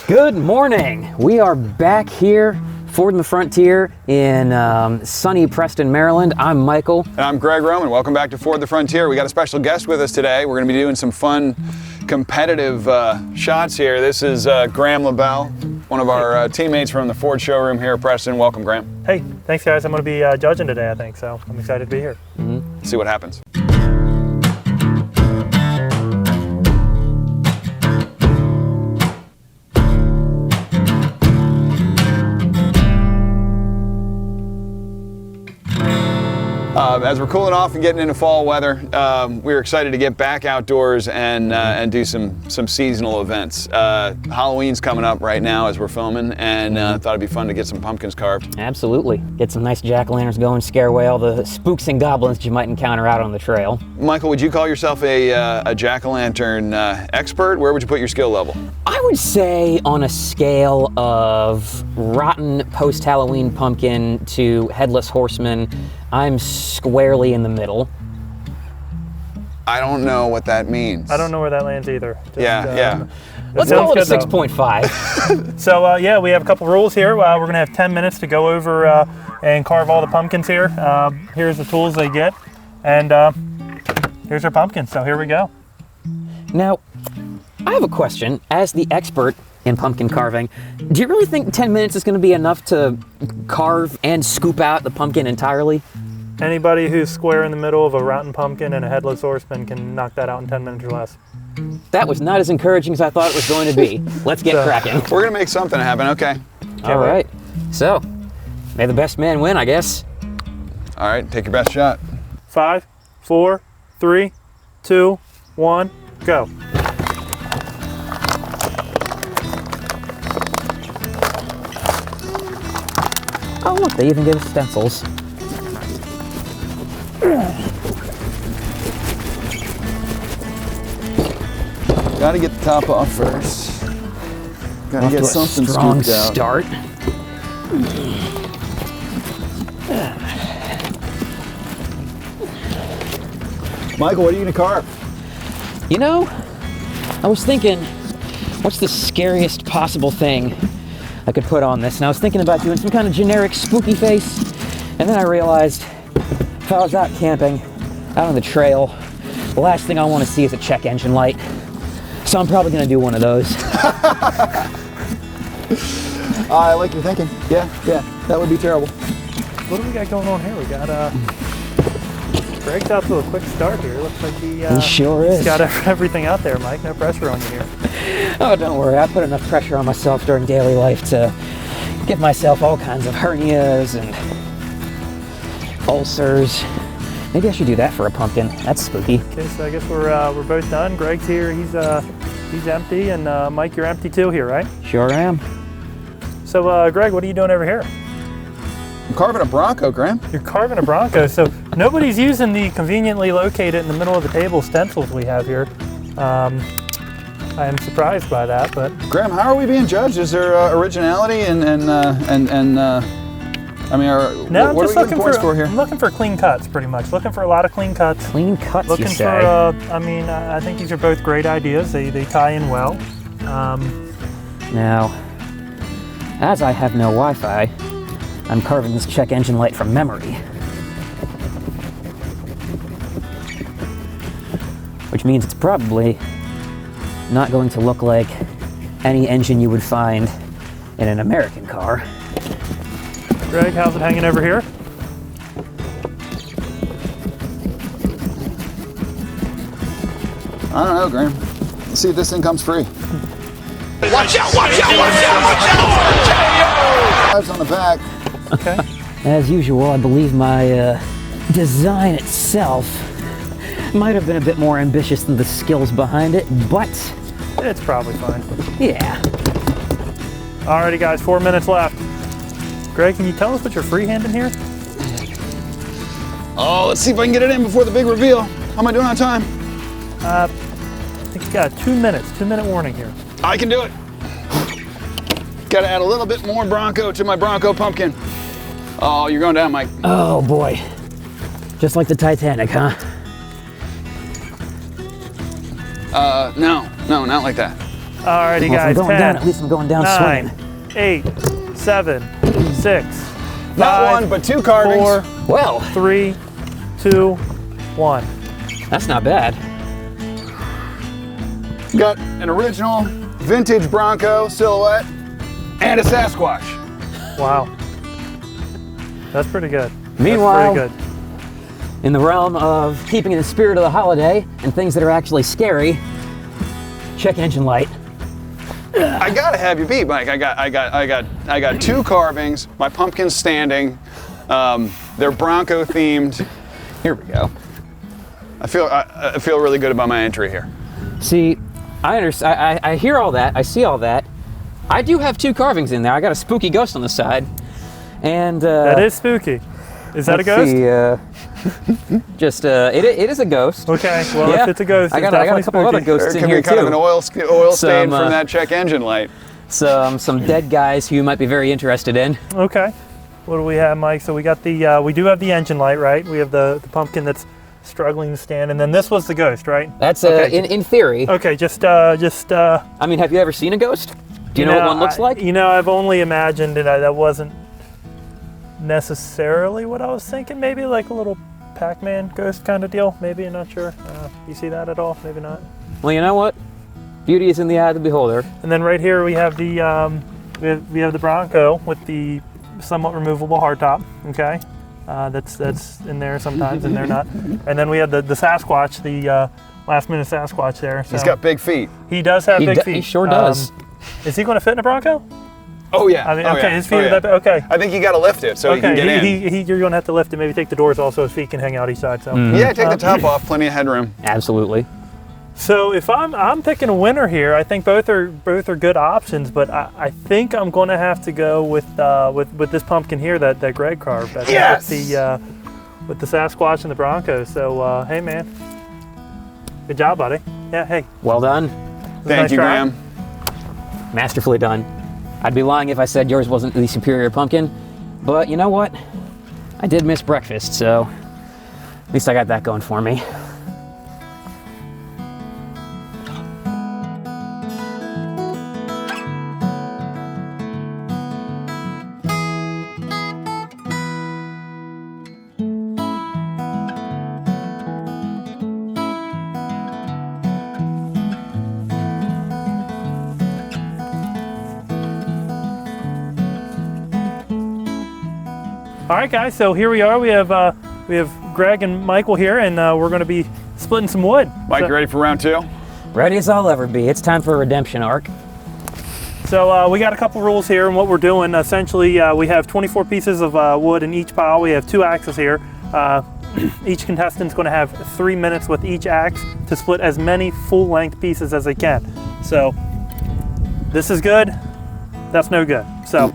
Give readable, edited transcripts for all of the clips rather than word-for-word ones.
Good morning. We are back here, Ford and the Frontier in sunny Preston, Maryland. I'm Michael. And I'm Greg Roman. Welcome back to Ford the Frontier. We got a special guest with us today. We're going to be doing some fun, competitive shots here. This is Graham LaBelle, one of our teammates from the Ford showroom here at Preston. Welcome, Graham. Hey, thanks guys. I'm going to be judging today, I think, so I'm excited to be here. Let's see what happens. As we're cooling off and getting into fall weather, we're excited to get back outdoors and do some seasonal events. Halloween's coming up right now as we're filming, and thought it'd be fun to get some pumpkins carved. Absolutely. Get some nice jack-o'-lanterns going, scare away all the spooks and goblins you might encounter out on the trail. Michael, would you call yourself a jack-o'-lantern expert? Where would you put your skill level? I would say on a scale of rotten post-Halloween pumpkin to headless horseman, I'm squarely in the middle. I don't know what that means. I don't know where that lands either. Just, Yeah. Let's call it a 6.5. So yeah, we have a couple rules here. We're going to have 10 minutes to go over and carve all the pumpkins here. Here's the tools they get, and here's our pumpkins. So here we go. Now, I have a question. As the expert in pumpkin carving, do you really think 10 minutes is going to be enough to carve and scoop out the pumpkin entirely? Anybody who's square in the middle of a rotten pumpkin and a headless horseman can knock that out in 10 minutes or less. That was not as encouraging as I thought it was going to be. Let's get cracking. We're going to make something happen, okay. All right. So, may the best man win, I guess. All right, take your best shot. 5, 4, 3, 2, 1, go. Oh, look, they even give us stencils. Gotta get the top off first. Gotta get something strong scooped out. start. Michael, what are you gonna carve? You know, I was thinking, what's the scariest possible thing I could put on this? And I was thinking about doing some kind of generic spooky face, and then I realized if I was out camping, out on the trail, the last thing I want to see is a check engine light. So I'm probably gonna do one of those. I like your thinking. Yeah, that would be terrible. What do we got going on here? We got Greg's out to a quick start here. Looks like he sure is. He's got everything out there, Mike. No pressure on you here. Oh, don't worry. I put enough pressure on myself during daily life to give myself all kinds of hernias and ulcers. Maybe I should do that for a pumpkin. That's spooky. Okay, so I guess we're both done. Greg's here. He's empty, and Mike, you're empty too here, right? Sure am. So, Greg, what are you doing over here? I'm carving a Bronco, Graham. You're carving a Bronco. So nobody's using the conveniently located in the middle of the table stencils we have here. I am surprised by that, but Graham, how are we being judged? Is there originality and I mean, no, what are we getting points for here? I'm looking for clean cuts, pretty much. Looking for a lot of clean cuts. Clean cuts, Looking you say? for, I think these are both great ideas. They tie in well. Now, as I have no Wi-Fi, I'm carving this check engine light from memory. Which means it's probably not going to look like any engine you would find in an American car. Greg, how's it hanging over here? I don't know, Graham. Let's see if this thing comes free. Watch out, watch out, watch out, watch out! Knives on the back. Okay. As usual, I believe my design itself might have been a bit more ambitious than the skills behind it, but It's probably fine. yeah. Alrighty, guys, 4 minutes left. Greg, can you tell us what you're freehanding here? Oh, let's see if I can get it in before the big reveal. How am I doing on time? I think you got 2 minutes. 2-minute warning here. I can do it. Got to add a little bit more Bronco to my Bronco pumpkin. Oh, you're going down, Mike. Oh boy. Just like the Titanic, huh? No, not like that. Alrighty, Well, guys. if I'm going 10, down, at least I'm going down 9, swinging. 8, 7, 6, Not 5, one, but 2 carvings. 4, Well, 3, 2, 1. that's not bad. Got an original vintage Bronco silhouette and a Sasquatch. Wow. That's pretty good. Meanwhile, That's pretty good. in the realm of keeping in the spirit of the holiday and things that are actually scary, check engine light. I gotta have you beat, Mike. I got 2 carvings. My pumpkin's standing. They're Bronco themed. Here we go. I feel really good about my entry here. See, I understand. I hear all that. I see all that. I do have 2 carvings in there. I got a spooky ghost on the side, and That is spooky. Is that a ghost? It is a ghost. Okay, well, Yeah. if it's a ghost, I it's got a definitely couple other spooky. ghosts There in could here be kind too. of an oil stain Some, from that check engine light. Some dead guys who you might be very interested in. Okay. What do we have, Mike? So we got the, we do have the engine light, right? We have the pumpkin that's struggling to stand, and then this was the ghost, right? That's Okay. in theory. Okay, I mean, have you ever seen a ghost? Do you know what one looks like? You know, I've only imagined it. That wasn't necessarily what I was thinking. Maybe like a little Pac-Man ghost kind of deal. Maybe, I'm not sure. You see that at all? Maybe not. Well, you know what? Beauty is in the eye of the beholder. And then right here we have the we have the Bronco with the somewhat removable hardtop. Okay, that's in there sometimes, and they're not. And then we have the Sasquatch, the last minute Sasquatch there. So He's got big feet. he does have big feet. He sure does. Is he going to fit in a Bronco? Oh yeah. I mean, oh, okay, yeah. his feet Oh, are yeah. that big. Okay. I think you got to lift it so he can get in. You're going to have to lift it. Maybe take the doors off so his feet can hang out each side. So. Yeah, take the top off. Plenty of headroom. Absolutely. So if I'm picking a winner here, I think both are good options, but I think I'm going to have to go with this pumpkin here that Greg carved. I think Yes! with the Sasquatch and the Bronco. So hey man, good job, buddy. Yeah, hey. Well done. Thank you, Graham. Masterfully done. I'd be lying if I said yours wasn't the superior pumpkin, but you know what? I did miss breakfast, so at least I got that going for me. All right, guys. So here we are. We have Greg and Michael here, and we're going to be splitting some wood. Mike, So- you ready for round 2? Ready as I'll ever be. It's time for a redemption arc. So we got a couple rules here, and what we're doing essentially, we have 24 pieces of wood in each pile. We have 2 axes here. Each contestant's going to have 3 minutes with each axe to split as many full-length pieces as they can. So this is good. That's no good. So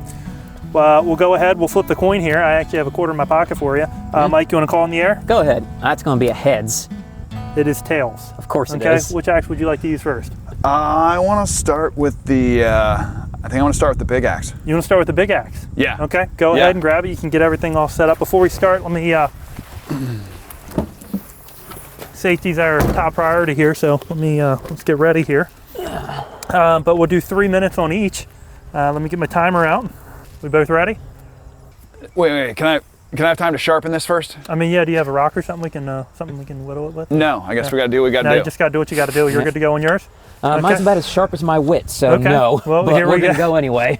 we'll go ahead. We'll flip the coin here. I actually have a quarter in my pocket for you. Mike, you want to call in the air? Go ahead. That's going to be a heads. It is tails. Of course it Okay. is. Which axe would you like to use first? I want to start with the. I think I want to start with the big axe. You want to start with the big axe? Yeah. Okay, go Yeah. ahead and grab it. You can get everything all set up. Before we start, let me, safety's our top priority here, so let me, let's get ready here. But we'll do 3 minutes on each. Let me get my timer out. We both ready? Wait. Can I have time to sharpen this first? I mean, yeah, do you have a rock or something we can whittle it with? No. I guess we got to do what we got to No, do. you just got to do what you got to do. You're good to go on yours? Mine's Okay. about as sharp as my wit, so Okay. no. Well, but here we we're going go. to go anyway.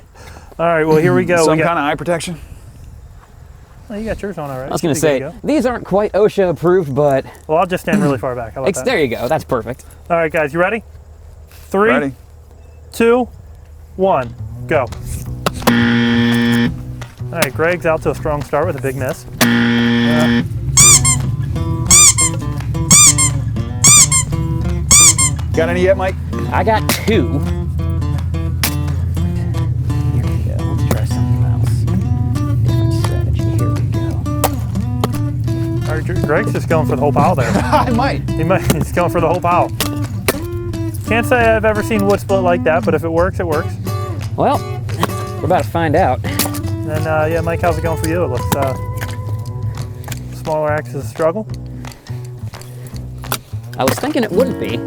All right, well, here we go. Some We got, kind of eye protection. oh, you got yours on already. I was going to Should be say, good to go. these aren't quite OSHA approved, but Well, I'll just stand really far back. How about that? there you go. That's perfect. All right, guys, you ready? 3, Ready? 2, 1, go. All right, Greg's out to a strong start with a big miss. Got any yet, Mike? I got 2. Here we go. Let's try something else. Different strategy. Here we go. All right, Greg's just going for the whole pile there. I might. He's going for the whole pile. Can't say I've ever seen wood split like that, but if it works, it works. Well, we're about to find out. And yeah, Mike, how's it going for you? It looks smaller axes a struggle. I was thinking it wouldn't be,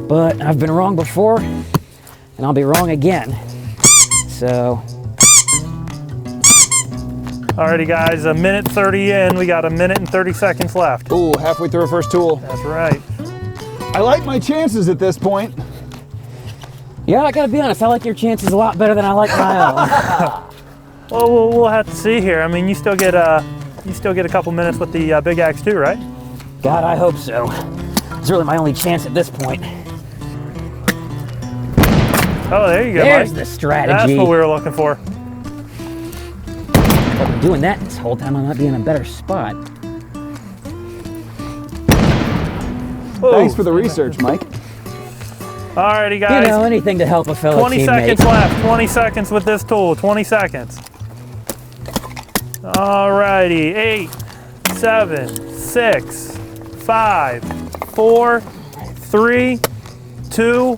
but I've been wrong before. and I'll be wrong again. So, Alrighty guys, a minute 30 in, we got a minute and 30 seconds left. Ooh, halfway through our first tool. That's right. I like my chances at this point. yeah, I gotta be honest, I like your chances a lot better than I like my own. Well, we'll have to see here. I mean, you still get a couple minutes with the big axe too, right? God, I hope so. It's really my only chance at this point. Oh, there you go, There's Mike. the strategy. That's what we were looking for. I've been doing that this whole time, I might be in a better spot. Thanks for the research, Mike. Alrighty guys. You know, anything to help a fellow 20 teammate. seconds left. 20 seconds with this tool. 20 seconds. Alrighty. 8, 7, 6, 5, 4, 3, 2,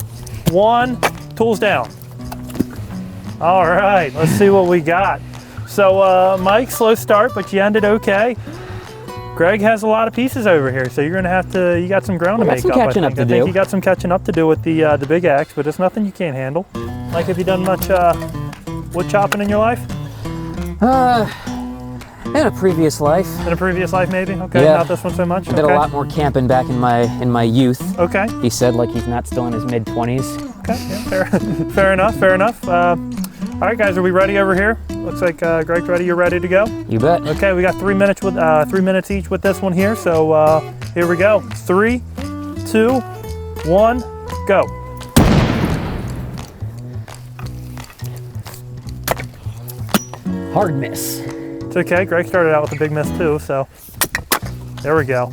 1. Tools down. Alright, let's see what we got. So, Mike, slow start, but you ended okay. Greg has a lot of pieces over here, so you're gonna have to. You got some ground to make up. I think you got some catching up to do with the big axe, but it's nothing you can't handle. Mike, have you done much wood chopping in your life? In a previous life. In a previous life, maybe. Okay, Yeah. not this one so much. I did a lot more camping back in my youth. Okay. He said, like he's not still in his mid-20s. Okay. Yeah, fair enough. Fair enough. All right, guys, are we ready over here? Looks like Greg's ready. You're ready to go. You bet. Okay, we got 3 minutes with 3 minutes each with this one here. So here we go. 3, 2, 1, go. Hard miss. It's okay. Greg started out with a big miss too. So there we go.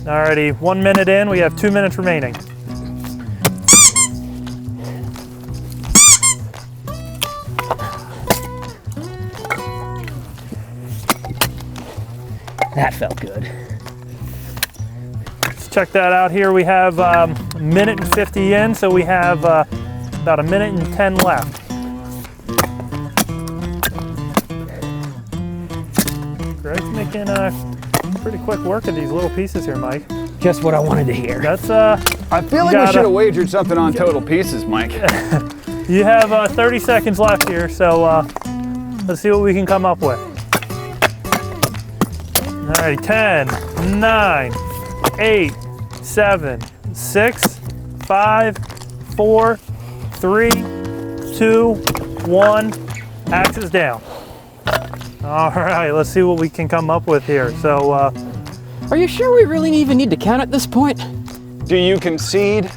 Alrighty, 1 minute in. We have 2 minutes remaining. That felt good. Let's check that out here. We have a minute and 50 in, so we have about a minute and 10 left. Greg's making pretty quick work of these little pieces here, Mike. Just what I wanted to hear. That's I feel like we should have wagered something on total pieces, Mike. you have 30 seconds left here, so let's see what we can come up with. All right, 10, 9, 8, 7, 6, 5, 4, 3, 2, 1. Axe is down. All right, let's see what we can come up with here. So, Are you sure we really even need to count at this point? Do you concede?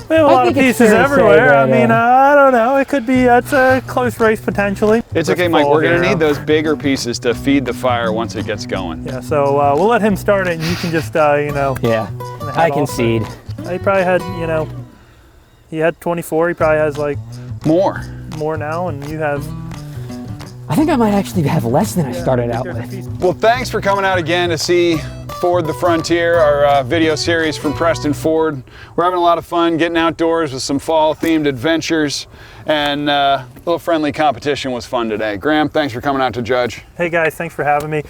we have a lot of think it's pieces fair to say everywhere. that, I mean, I don't know. It could be, it's a close race potentially. It's Let's okay, Mike. fall We're going to here. need those bigger pieces to feed the fire once it gets going. Yeah, so we'll let him start it and you can just, you know. Yeah, I concede. He probably had, you know, he had 24. He probably has like More. more now, and you have. I think I might actually have less than I started out with. Well, thanks for coming out again to see Ford the Frontier, our video series from Preston Ford. We're having a lot of fun getting outdoors with some fall-themed adventures, and a little friendly competition was fun today. Graham, thanks for coming out to judge. Hey guys, thanks for having me.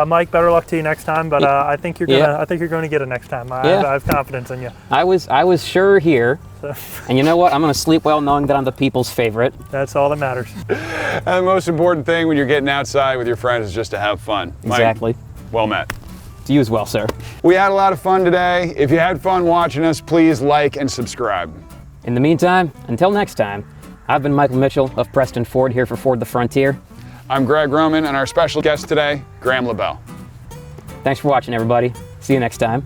Mike, better luck to you next time. But I think you're gonna. I think you're going to get it next time. I have confidence in you. I was sure here, So, and you know what? I'm going to sleep well knowing that I'm the people's favorite. that's all that matters. And the most important thing when you're getting outside with your friends is just to have fun. Mike, Exactly. well met. To you as well, sir. We had a lot of fun today. If you had fun watching us, please like and subscribe. In the meantime, until next time, I've been Michael Mitchell of Preston Ford here for Ford the Frontier. I'm Greg Roman, and our special guest today, Graham LaBelle. Thanks for watching, everybody. See you next time.